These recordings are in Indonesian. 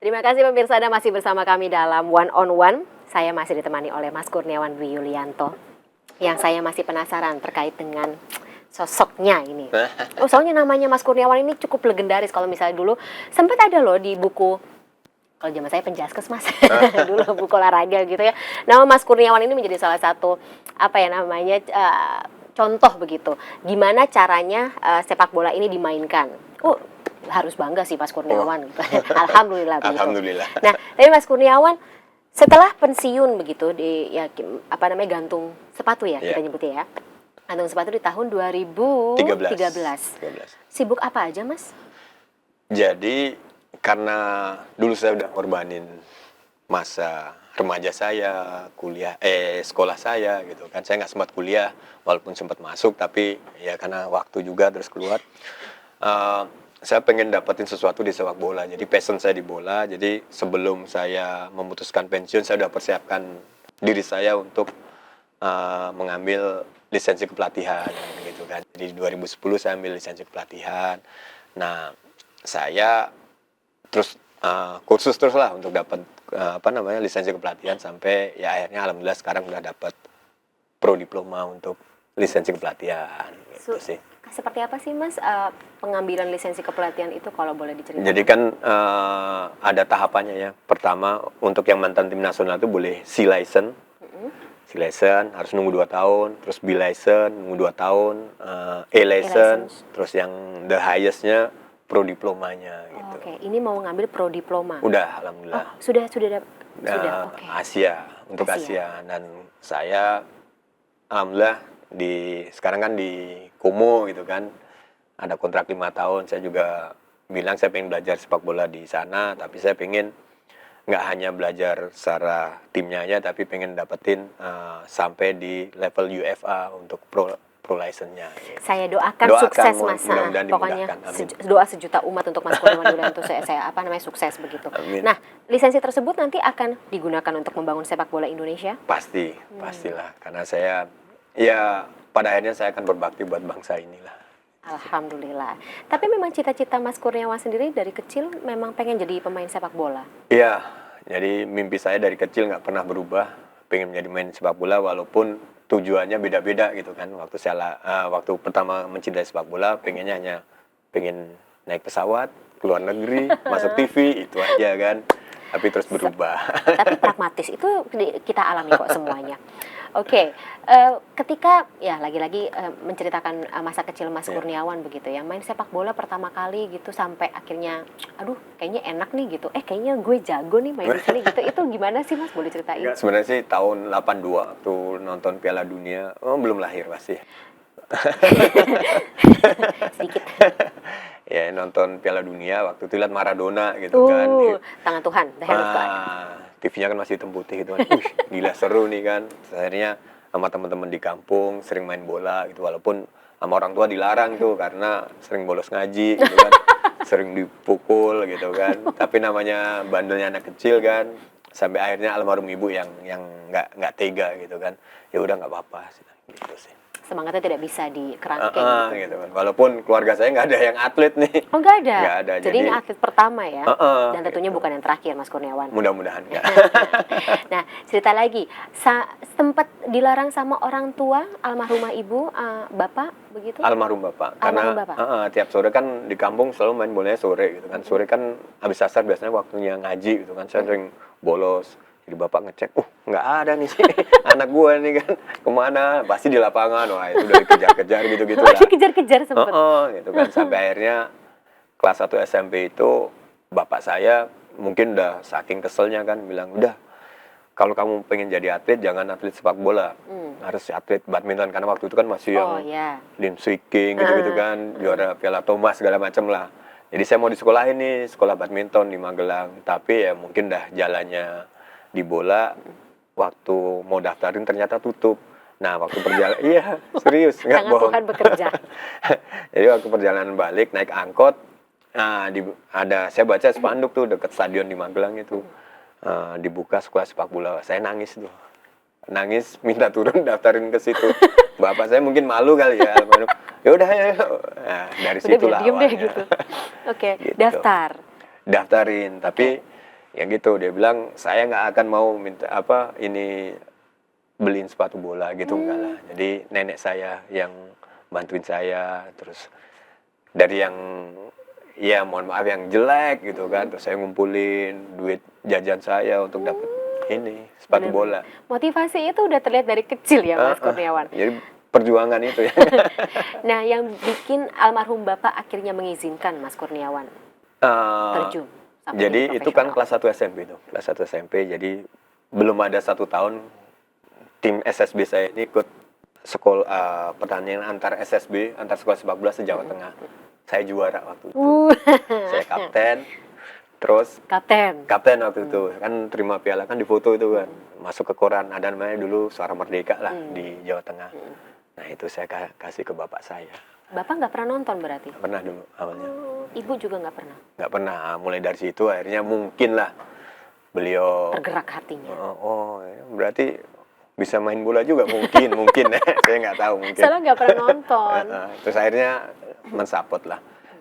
Terima kasih pemirsa, Anda masih bersama kami dalam One on One. Saya masih ditemani oleh Mas Kurniawan Dwi Yulianto. Yang saya masih penasaran terkait dengan sosoknya ini. Soalnya namanya Mas Kurniawan ini cukup legendaris. Kalau misalnya dulu sempat ada loh di buku, kalau zaman saya Penjaskes Mas, dulu buku olahraga gitu ya. Nama Mas Kurniawan ini menjadi salah satu contoh begitu. Gimana caranya sepak bola ini dimainkan. Harus bangga sih Mas Kurniawan. Alhamdulillah begitu. Alhamdulillah. Nah, tapi Mas Kurniawan setelah pensiun begitu gantung sepatu ya, kita nyebutnya ya. Gantung sepatu di tahun 2013. 13. Sibuk apa aja, Mas? Jadi karena dulu saya udah korbanin masa remaja saya, sekolah saya gitu kan. Saya nggak sempat kuliah walaupun sempat masuk, tapi ya karena waktu juga terus keluar. Saya pengen dapetin sesuatu di sepak bola. Jadi passion saya di bola. Jadi sebelum saya memutuskan pensiun, saya udah persiapkan diri saya untuk mengambil lisensi kepelatihan gitu kan. Jadi 2010 saya ambil lisensi kepelatihan. Nah, saya terus kursus terus lah untuk dapat lisensi kepelatihan sampai ya akhirnya alhamdulillah sekarang udah dapat pro diploma untuk lisensi kepelatihan gitu sih. Seperti apa sih Mas pengambilan lisensi kepelatihan itu kalau boleh diceritakan? Jadi kan ada tahapannya ya. Pertama untuk yang mantan tim nasional itu boleh C license. C license harus nunggu 2 tahun, terus B license nunggu 2 tahun, A license, terus yang the highest-nya pro diplomanya gitu. Oke, ini mau ngambil pro diploma. Udah alhamdulillah. Sudah. Oke. Asia, untuk Asia. Dan saya alhamdulillah sekarang kan di Kumu gitu kan, ada kontrak 5 tahun. Saya juga bilang saya pengen belajar sepak bola di sana, tapi saya pengen nggak hanya belajar secara timnya aja, tapi pengen dapetin sampai di level UFA untuk pro license-nya. Gitu. Saya doakan sukses Mas. Pokoknya doa sejuta umat untuk Mas Kurniawan Yulianto. Saya sukses begitu. Amin. Nah, lisensi tersebut nanti akan digunakan untuk membangun sepak bola Indonesia? Pastilah, karena saya ya pada akhirnya saya akan berbakti buat bangsa inilah. Alhamdulillah. Tapi memang cita-cita Mas Kurniawan sendiri dari kecil memang pengen jadi pemain sepak bola? Iya, jadi mimpi saya dari kecil nggak pernah berubah, pengen menjadi pemain sepak bola walaupun tujuannya beda-beda gitu kan. Waktu pertama mencintai sepak bola pengen naik pesawat, keluar negeri, masuk TV, itu aja kan. Tapi terus berubah. Tapi pragmatis itu kita alami kok semuanya. Oke, ketika ya lagi-lagi menceritakan masa kecil Mas Kurniawan begitu ya, main sepak bola pertama kali gitu sampai akhirnya aduh kayaknya enak nih gitu. Kayaknya gue jago nih main di sini gitu. Itu gimana sih Mas, boleh ceritain? Sebenarnya sih tahun 82 waktu nonton Piala Dunia, belum lahir pasti. Sedikit. Ya nonton Piala Dunia waktu itu lihat Maradona gitu kan. Tangan Tuhan, the hand of God. TV-nya kan masih hitam putih gitu kan. Gila seru nih kan. Akhirnya sama teman-teman di kampung sering main bola gitu, walaupun sama orang tua dilarang tuh karena sering bolos ngaji gitu kan. Sering dipukul gitu kan. Tapi namanya bandelnya anak kecil kan. Sampai akhirnya almarhum ibu yang nggak tega gitu kan. Ya udah nggak apa-apa gitu sih. Semangatnya tidak bisa dikerangkeng gitu kan. Walaupun keluarga saya nggak ada yang atlet nih. Oh, nggak ada? Nggak ada. Jadi ini atlet pertama ya? Dan tentunya gitu. bukan yang terakhir Mas Kurniawan. Mudah-mudahan nggak. Nah, cerita lagi. Sempat dilarang sama orang tua, almarhumah ibu, bapak begitu? Almarhum bapak. Karena tiap sore kan di kampung selalu main bolanya sore gitu kan. Sore kan habis asar biasanya waktunya ngaji gitu kan. Saya sering bolos. Jadi bapak ngecek, nggak ada nih sih anak gue nih kan, kemana? Pasti di lapangan, wah itu udah dikejar-kejar gitu-gitu lah. Dikejar-kejar sempet. Gitu kan, sampai akhirnya kelas 1 SMP itu bapak saya mungkin udah saking keselnya kan, bilang, udah kalau kamu pengen jadi atlet, jangan atlet sepak bola, harus atlet badminton, karena waktu itu kan masih yang Lim Swee King gitu-gitu kan, juara Piala Thomas segala macem lah. Jadi saya mau disekolahin nih, sekolah badminton di Magelang, tapi ya mungkin dah jalannya di bola, waktu mau daftarin ternyata tutup. Nah waktu perjalanan, iya serius nggak bohong. Tuhan bekerja. Jadi waktu perjalanan balik naik angkot, saya baca spanduk tuh dekat stadion di Magelang itu, dibuka sekolah sepak bola. Saya nangis tuh, minta turun daftarin ke situ. Bapak saya mungkin malu kali ya. Ya udah ya. Nah, dari situ lah awalnya. Gitu. Oke, gitu. Daftarin. Tapi ya gitu, dia bilang saya nggak akan mau minta apa ini beliin sepatu bola gitu, enggak lah. Jadi nenek saya yang bantuin saya, terus dari yang ya mohon maaf yang jelek gitu kan, terus saya ngumpulin duit jajan saya untuk dapat ini sepatu Benar-benar. bola. Motivasi itu udah terlihat dari kecil ya Mas Kurniawan. Jadi perjuangan itu ya. Nah, yang bikin almarhum Bapak akhirnya mengizinkan Mas Kurniawan terjun sampai Jadi jadi itu kan profesional. kelas 1 SMP itu, kelas 1 SMP. Jadi belum ada 1 tahun tim SSB saya ini ikut sekolah pertandingan antar SSB, antar sekolah sepak bola se-Jawa Tengah. Saya juara waktu itu. Saya kapten. Terus kapten waktu itu kan terima piala kan difoto itu kan, masuk ke koran, ada namanya dulu Suara Merdeka lah di Jawa Tengah. Nah itu saya kasih ke bapak saya. Bapak nggak pernah nonton berarti? Nggak pernah dulu awalnya. Ibu juga nggak pernah? Nggak pernah. Mulai dari situ akhirnya mungkin lah beliau Tergerak hatinya. ya, berarti bisa main bola juga mungkin ya. Saya nggak tahu mungkin. Soalnya nggak pernah nonton. Terus akhirnya mensupport lah.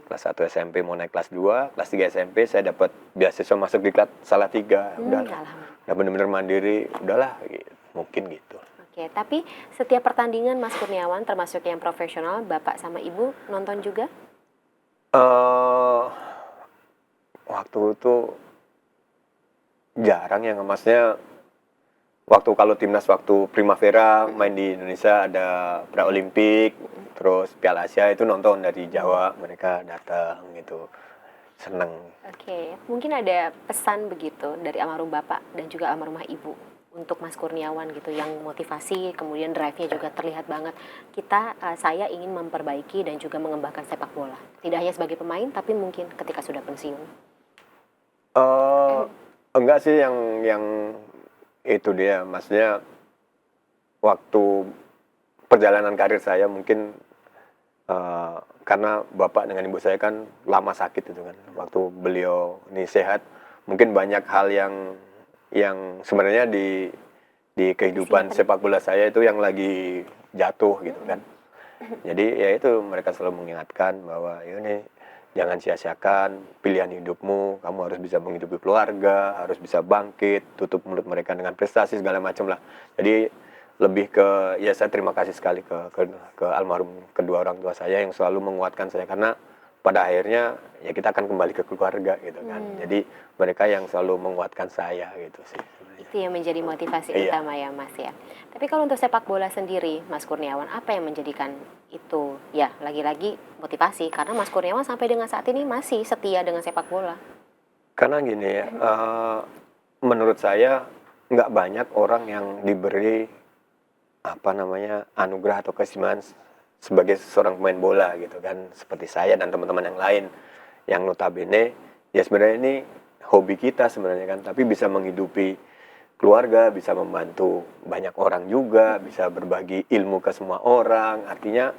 Kelas 1 SMP mau naik kelas 2, kelas 3 SMP saya dapat beasiswa masuk di kelas Salatiga. Udahlah. Udah bener-bener mandiri, udahlah gitu. Mungkin gitu. Oke, tapi setiap pertandingan Mas Kurniawan termasuk yang profesional, Bapak sama Ibu nonton juga? Waktu itu jarang ya, maksudnya waktu kalau timnas waktu Primavera main di Indonesia ada pra Olimpik, terus Piala Asia itu nonton dari Jawa, mereka datang gitu, seneng. Oke, mungkin ada pesan begitu dari almarhum Bapak dan juga almarhumah Ibu untuk Mas Kurniawan gitu, yang motivasi kemudian drive-nya juga terlihat banget. Saya ingin memperbaiki dan juga mengembangkan sepak bola, tidak hanya sebagai pemain tapi mungkin ketika sudah pensiun. Enggak sih yang itu dia, maksudnya waktu perjalanan karir saya mungkin karena bapak dengan ibu saya kan lama sakit itu kan, waktu beliau ini sehat mungkin banyak hal yang sebenarnya di kehidupan sepak bola saya itu yang lagi jatuh gitu kan. Jadi ya itu mereka selalu mengingatkan bahwa ini jangan sia-siakan pilihan hidupmu, kamu harus bisa menghidupi keluarga, harus bisa bangkit, tutup mulut mereka dengan prestasi segala macam lah. Jadi lebih ke ya saya terima kasih sekali ke almarhum kedua orang tua saya yang selalu menguatkan saya, karena pada akhirnya ya kita akan kembali ke keluarga gitu kan. Jadi mereka yang selalu menguatkan saya gitu sih. Itu yang menjadi motivasi utama ya Mas ya. Tapi kalau untuk sepak bola sendiri Mas Kurniawan, apa yang menjadikan itu ya lagi-lagi motivasi? Karena Mas Kurniawan sampai dengan saat ini masih setia dengan sepak bola. Karena gini ya, menurut saya nggak banyak orang yang diberi anugerah atau keistimewaan sebagai seorang pemain bola gitu kan, seperti saya dan teman-teman yang lain yang notabene ya sebenarnya ini hobi kita sebenarnya kan, tapi bisa menghidupi keluarga, bisa membantu banyak orang juga, bisa berbagi ilmu ke semua orang. Artinya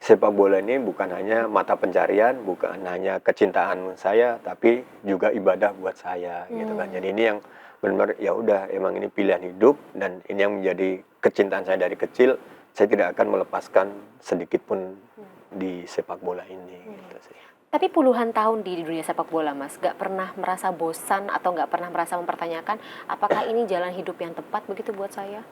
sepak bola ini bukan hanya mata pencarian, bukan hanya kecintaan saya, tapi juga ibadah buat saya gitu kan. Jadi ini yang benar ya udah emang ini pilihan hidup, dan ini yang menjadi kecintaan saya dari kecil. Saya tidak akan melepaskan sedikit pun di sepak bola ini gitu sih. Tapi puluhan tahun di dunia sepak bola Mas, gak pernah merasa bosan atau gak pernah merasa mempertanyakan apakah ini jalan hidup yang tepat begitu buat saya?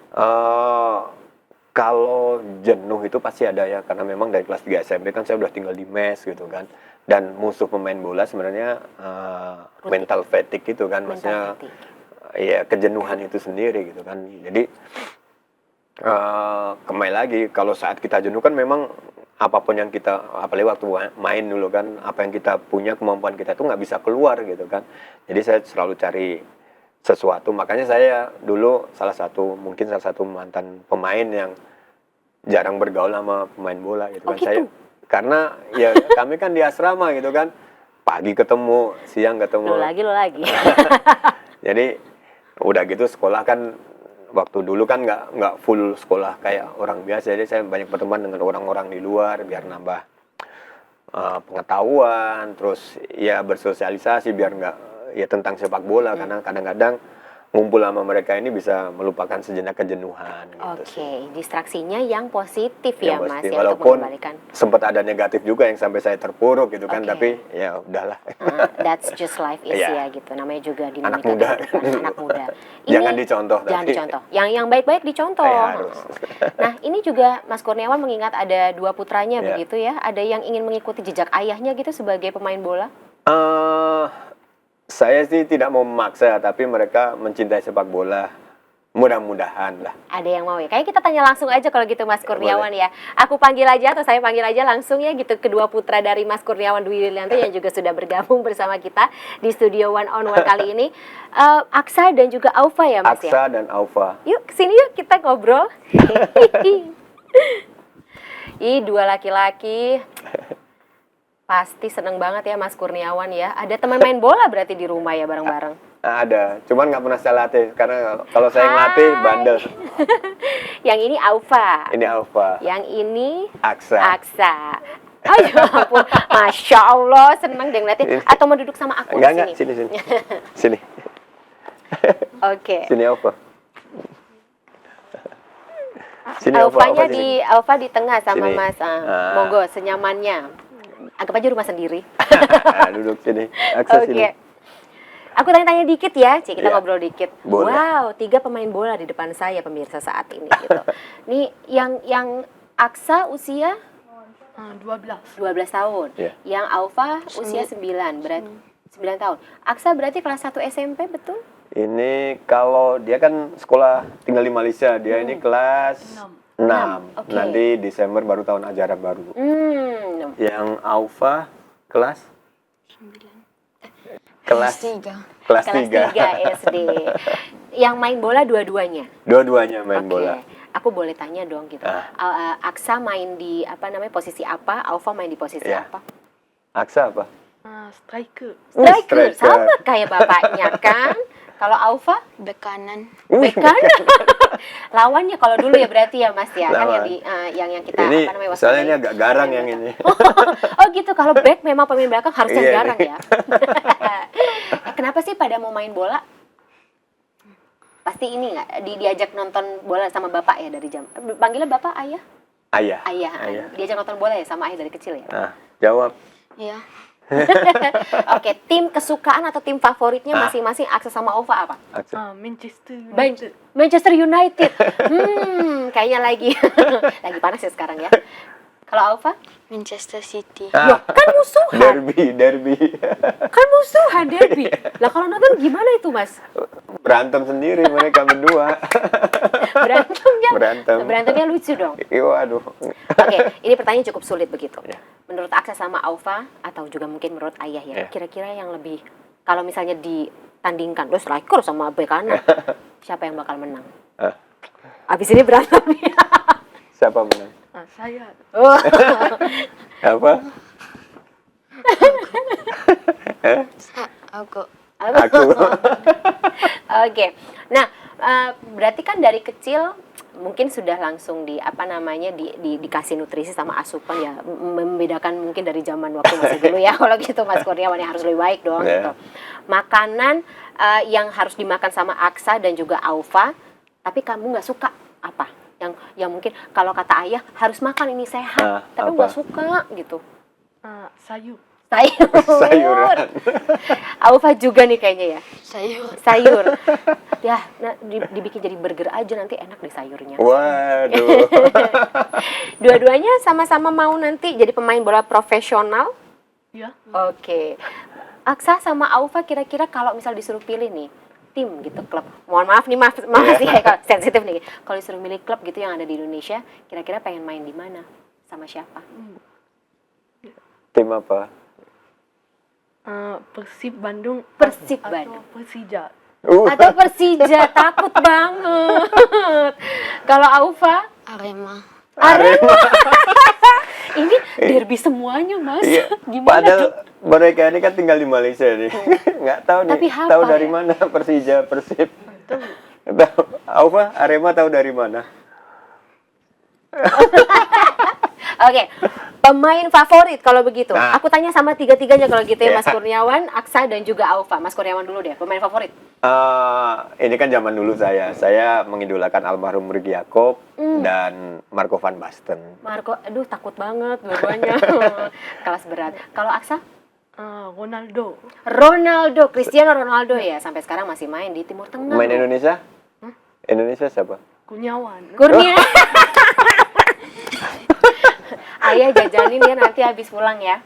Kalau jenuh itu pasti ada ya, karena memang dari kelas 3 SMP kan saya udah tinggal di mes gitu kan. Dan musuh pemain bola sebenarnya mental fatigue itu kan, maksudnya ya kejenuhan itu sendiri gitu kan. Jadi kembali lagi kalau saat kita jenuh kan memang apapun yang kita, apalagi waktu main dulu kan, apa yang kita punya, kemampuan kita itu nggak bisa keluar gitu kan. Jadi saya selalu cari sesuatu, makanya saya dulu salah satu mantan pemain yang jarang bergaul sama pemain bola gitu kan. Saya karena ya kami kan di asrama gitu kan, pagi ketemu, siang ketemu. Lo lagi. Jadi udah gitu sekolah kan waktu dulu kan nggak full sekolah kayak orang biasa, jadi saya banyak berteman dengan orang-orang di luar biar nambah pengetahuan, terus ya bersosialisasi biar nggak ya tentang sepak bola, karena kadang-kadang ngumpul sama mereka ini bisa melupakan sejenak kejenuhan gitu. Oke, distraksinya yang positif ya Yang Mas positif. ya, untuk Walaupun mengembalikan. sempat ada negatif juga yang sampai saya terpuruk gitu kan, Oke. tapi ya udahlah. That's just life is Iya. ya gitu. Namanya juga dinamika Anak muda. kehidupan, anak muda. Jangan dicontoh Jangan tapi. dicontoh. Yang baik-baik dicontoh. Ya, harus. Nah, ini juga Mas Kurniawan mengingat ada 2 putranya Ya. begitu ya. Ada yang ingin mengikuti jejak ayahnya gitu sebagai pemain bola? Saya sih tidak mau memaksa, tapi mereka mencintai sepak bola. Mudah-mudahan lah. Ada yang mau ya? Kayak kita tanya langsung aja kalau gitu Mas Kurniawan ya. Aku panggil aja atau saya panggil aja langsung ya gitu kedua putra dari Mas Kurniawan Dwi Yulianto yang juga sudah bergabung bersama kita di studio One on One kali ini. Aksa dan juga Aufa ya Mas ya? Aksa dan Aufa. Yuk kesini yuk kita ngobrol. Ih, 2 laki-laki. Pasti seneng banget ya Mas Kurniawan ya. Ada teman main bola berarti di rumah ya bareng-bareng. Ada, cuman nggak pernah saya latih karena kalau saya ngelatih bandel. Yang ini Aufa. Ini Aufa. Yang ini Aksa. Aksa. Oh ya ampun, Masya Allah, seneng deh ngeliatin. Atau mau duduk sama aku Enggak, di sini? sini. Sini. Oke. Sini Aufa. Sini Aufa, Alfanya sini. Alfa di tengah sama Sini. Mas. Monggo, senyamannya. Anggap aja rumah sendiri. Duduk sini. Aksa Oke. sini. Aku tanya-tanya dikit ya, Cik. Kita Iya. ngobrol dikit. Boleh. Wow, 3 pemain bola di depan saya pemirsa saat ini gitu. Nih yang Aksa usia 12 tahun. Iya. Yang Aufa usia 9, berarti 9 tahun. Aksa berarti kelas 1 SMP betul? Ini kalau dia kan sekolah tinggal di Malaysia, dia ini kelas 6. Oke. Nanti Desember baru tahun ajaran baru. Yang Aufa kelas 3. Kelas 3 SD. Yang main bola dua-duanya. Dua-duanya main Oke. bola. Aku boleh tanya dong gitu. Aksa main di posisi apa? Aufa main di posisi Iya. apa? Aksa apa? Striker. Striker. striker. Sama kayak bapaknya kan? Kalau Aufa Bek kanan. bek kanan. Lawannya kalau dulu ya berarti ya Mas ya. Kan Lawan. yang kita Ini waspadai. soalnya ini agak garang yang ini. Oh gitu, kalau back memang pemain belakang harusnya Iya, garang nih. ya. Kenapa sih pada mau main bola? Pasti ini nggak diajak nonton bola sama bapak ya dari jam. Panggilnya bapak ayah? Ayah. Ayah. Diajak nonton bola ya sama ayah dari kecil ya? Nah, jawab. Ya. Oke, tim kesukaan atau tim favoritnya masing-masing Aksa sama Aufa apa? Aksa. Manchester Baik, United. Manchester United. Kayaknya lagi panas ya sekarang ya. Kalau Aufa? Manchester City. Loh, kan musuhan. Derby. Kan musuhan derby. Lah kalau nonton gimana itu, Mas? Berantem sendiri mereka berdua. Berantemnya lucu dong. Waduh. Oke, ini pertanyaan cukup sulit begitu. Ya. Menurut Aksa sama Aufa atau juga mungkin menurut ayah ya, Ya. kira-kira yang lebih kalau misalnya ditandingkan, lo striker sama bek kanan, siapa yang bakal menang? Abis ini berantem ya. Siapa menang? Saya. Oh. Apa? Aku. Aku. Oke. Nah, berarti kan dari kecil mungkin sudah langsung dikasih nutrisi sama asupan ya, membedakan mungkin dari zaman waktu masih dulu ya. Kalau gitu Mas Kurniawan yang harus lebih baik dong gitu. Makanan yang harus dimakan sama Aksa dan juga Aufa, tapi kamu nggak suka apa? Yang mungkin kalau kata ayah harus makan ini sehat, tapi nggak suka gitu. Sayur. Sayuran. Aufa juga nih kayaknya ya. Sayur. Ya, dibikin jadi burger aja nanti enak deh sayurnya. Waduh. Dua-duanya sama-sama mau nanti jadi pemain bola profesional. Ya. Oke. Aksa sama Aufa kira-kira kalau misal disuruh pilih nih tim gitu, klub. Mohon maaf nih, maaf sih ya, kalau sensitif nih. Kalau disuruh milih klub gitu yang ada di Indonesia, kira-kira pengen main di mana? Sama siapa? Tim apa? Persib Bandung. Persib atau Bandung. Persija. Atau Persija, takut banget. Kalau Aufa? Arema. Ini derby semuanya, Mas. Iya. Gimana Padahal tuh? mereka ini kan tinggal di Malaysia nih. Nggak tahu nih. Tapi Tahu hafal dari ya? mana Persija, Persib? Tahu. Aufa, Arema tahu dari mana? Oke, pemain favorit kalau begitu. Nah. Aku tanya sama tiga-tiganya kalau gitu ya, Ya. Mas Kurniawan, Aksa dan juga Aufa. Mas Kurniawan dulu deh, pemain favorit. Ini kan zaman dulu saya mengidolakan almarhum Rudy Yaakob dan Marco van Basten. Marco, aduh takut banget dua-duanya. Kelas berat. Kalau Aksa? Ronaldo. Ronaldo, Cristiano Ronaldo ya. Sampai sekarang masih main di Timur Tengah. Main loh. Indonesia? Indonesia siapa? Kurniawan. Kurnia. Ayah jajanin ya nanti habis pulang ya.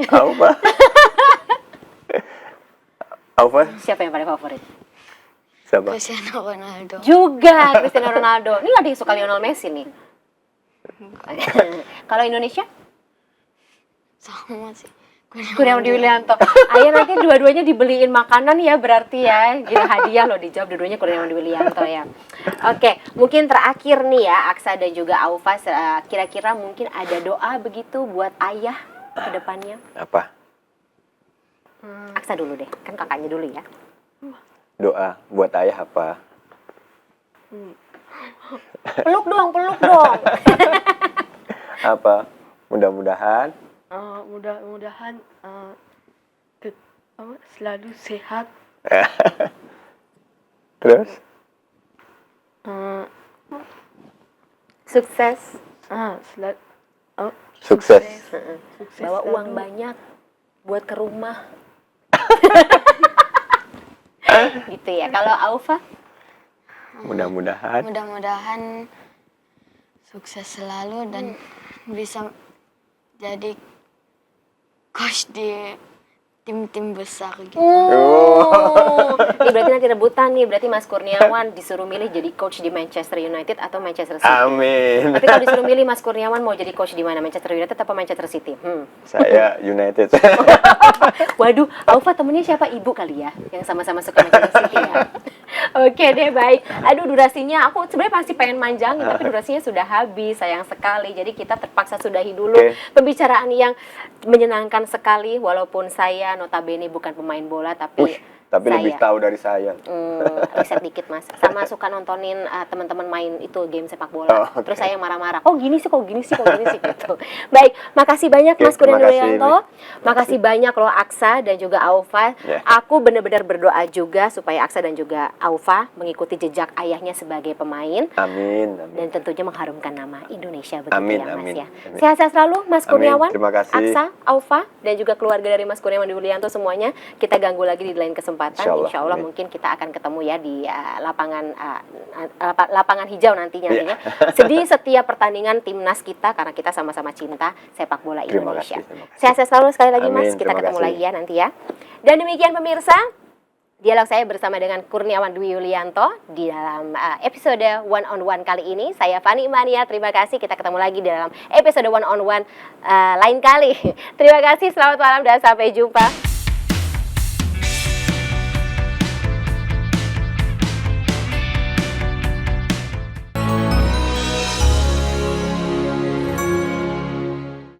Apa? Apa? Siapa yang paling favorit? Siapa? Cristiano Ronaldo. Juga Cristiano Ronaldo. Ini ada yang suka Lionel Messi nih. Kalau Indonesia? Sama sih. Kurniawan Widianto. Ayah nanti dua-duanya dibeliin makanan ya berarti ya. Gila hadiah loh dijawab dua-duanya Kurniawan Widianto ya. Oke, mungkin terakhir nih ya Aksa dan juga Aufa, kira-kira mungkin ada doa begitu buat ayah ke depannya. Apa? Aksa dulu deh, kan kakaknya dulu ya. Doa buat ayah apa? Peluk dong, peluk dong. Apa? Mudah-mudahan Mudah-mudahan selalu sehat. terus Eh, Sukses. selalu sukses. sukses. Bawa uang selalu. banyak buat ke rumah. Gitu ya. Kalau Aufa? Mudah-mudahan Mudah-mudahan sukses selalu dan bisa jadi coach di tim-tim besar gitu. Ini berarti nanti rebutan nih. Berarti Mas Kurniawan disuruh milih jadi coach di Manchester United atau Manchester City. Amin. Tapi kalau disuruh milih Mas Kurniawan mau jadi coach di mana? Manchester United atau Manchester City? Saya United. Waduh, Aufa temennya siapa? Ibu kali ya? Yang sama-sama suka Manchester City ya? Oke deh, baik. Aduh, durasinya aku sebenarnya masih pengen manjangin, tapi durasinya sudah habis, sayang sekali. Jadi kita terpaksa sudahi dulu Oke. pembicaraan yang menyenangkan sekali, walaupun saya notabene bukan pemain bola, tapi Tapi lebih tahu dari saya. riset dikit mas, sama suka nontonin teman-teman main itu game sepak bola. Oh, oke. Terus saya marah-marah, kok gini sih gitu. Baik, makasih banyak Oke, Mas Kurniawan terima kasih, Widianto. Mi. Makasih banyak loh Aksa dan juga Aufa. Ya. Aku benar-benar berdoa juga supaya Aksa dan juga Aufa mengikuti jejak ayahnya sebagai pemain. Amin. Dan tentunya mengharumkan nama Indonesia begitu Amin, ya Mas amin, ya. amin. Sehat-sehat selalu Mas Amin, Kurniawan, terima kasih. Aksa, Aufa dan juga keluarga dari Mas Kurniawan Widianto semuanya. Kita ganggu lagi di lain kesempatan. Insyaallah, Insya Allah amin. mungkin kita akan ketemu ya di lapangan hijau nantinya. Sedih setiap pertandingan timnas kita karena kita sama-sama cinta sepak bola Terima Indonesia. kasih, terima kasih. Sehat-sehat selalu sekali lagi Amin, Mas. Kita terima ketemu kasih. lagi ya nanti ya. Dan demikian pemirsa, dialog saya bersama dengan Kurniawan Dwi Yulianto di dalam episode One on One kali ini. Saya Fani Mania, terima kasih. Kita ketemu lagi di dalam episode One on One lain kali. Terima kasih, selamat malam dan sampai jumpa.